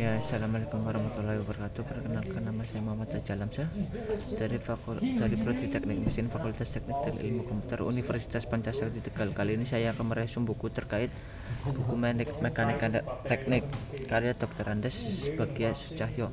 Ya, assalamualaikum warahmatullahi wabarakatuh. Perkenalkan, nama saya Muhammad Tajal Hamzah dari Prodi Teknik Mesin Fakultas Teknik dan Ilmu Komputer Universitas Pancasila di Tegal. Kali ini saya akan mereview buku terkait buku Mekanika Teknik karya Dr. Andes Bagja Sucahyo.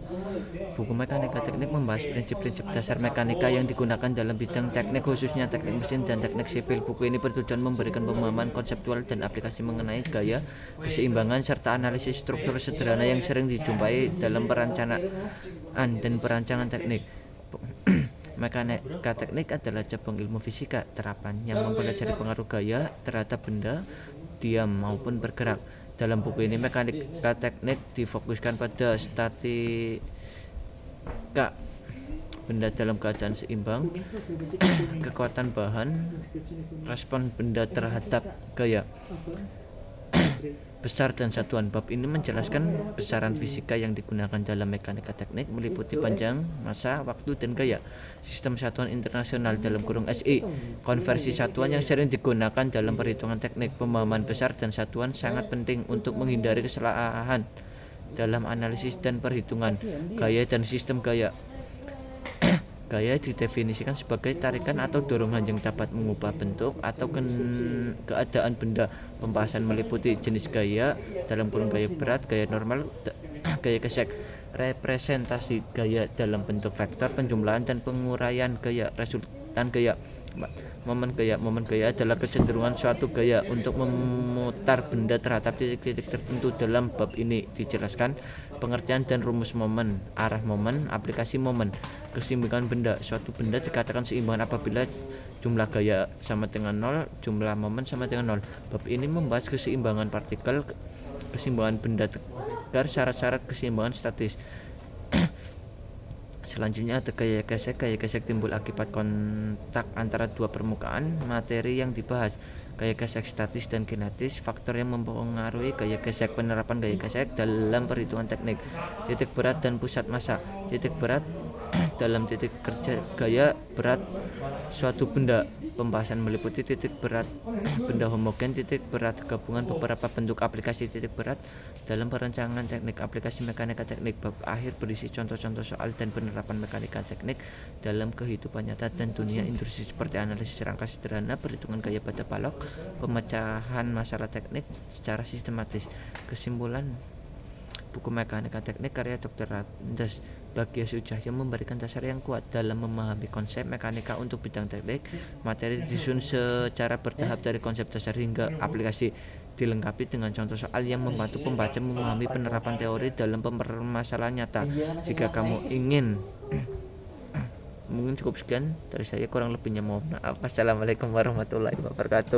Buku Mekanika Teknik membahas prinsip-prinsip dasar mekanika yang digunakan dalam bidang teknik, khususnya teknik mesin dan teknik sipil. Buku ini bertujuan memberikan pemahaman konseptual dan aplikasi mengenai gaya, keseimbangan, serta analisis struktur sederhana yang sering dijumpai dalam perencanaan dan perancangan teknik. Mekanika teknik adalah cabang ilmu fisika terapan yang mempelajari pengaruh gaya terhadap benda diam maupun bergerak. Dalam buku ini, mekanika teknik difokuskan pada statika benda dalam keadaan seimbang, kekuatan bahan, respon benda terhadap gaya, besar dan satuan. Bab ini menjelaskan besaran fisika yang digunakan dalam mekanika teknik, meliputi panjang, massa, waktu, dan gaya. Sistem satuan internasional (SI), konversi satuan yang sering digunakan dalam perhitungan teknik. Pemahaman besar dan satuan sangat penting untuk menghindari kesalahan dalam analisis dan perhitungan. Gaya dan sistem gaya. Gaya didefinisikan sebagai tarikan atau dorongan yang dapat mengubah bentuk atau keadaan benda. Pembahasan meliputi jenis gaya (gaya berat, gaya normal, gaya gesek), representasi gaya dalam bentuk vektor, penjumlahan dan penguraian gaya, resultan gaya. Momen gaya adalah kecenderungan suatu gaya untuk memutar benda terhadap titik-titik tertentu. Dalam bab ini dijelaskan pengertian dan rumus momen, arah momen, aplikasi momen. Keseimbangan benda. Suatu benda dikatakan seimbang apabila jumlah gaya sama dengan 0, jumlah momen sama dengan 0. Bab ini membahas keseimbangan partikel, keseimbangan benda tegar, syarat-syarat keseimbangan statis. Selanjutnya ada gaya gesek. Gaya gesek timbul akibat kontak antara dua permukaan materi yang dibahas. Gaya gesek statis dan kinetis. Faktor yang mempengaruhi gaya gesek. Penerapan gaya gesek dalam perhitungan teknik. Titik berat dan pusat massa. Titik berat dalam titik kerja gaya berat suatu benda. Pembahasan meliputi titik berat benda homogen, titik berat gabungan beberapa bentuk, aplikasi titik berat dalam perancangan teknik, aplikasi mekanika teknik. Bab akhir berisi contoh-contoh soal dan penerapan mekanika teknik dalam kehidupan nyata dan dunia industri, seperti analisis rangka sederhana, perhitungan gaya pada balok, pemecahan masalah teknik secara sistematis. Kesimpulan, buku Mekanika Teknik karya Dr. Andes Bagja Sucahyo memberikan dasar yang kuat dalam memahami konsep mekanika untuk bidang teknik. Materi disusun secara bertahap dari konsep dasar hingga aplikasi, dilengkapi dengan contoh soal yang membantu pembaca memahami penerapan teori dalam permasalahan nyata. Jika kamu ingin mungkin cukup sekian dari saya, kurang lebihnya mohon maaf. Assalamualaikum warahmatullahi wabarakatuh.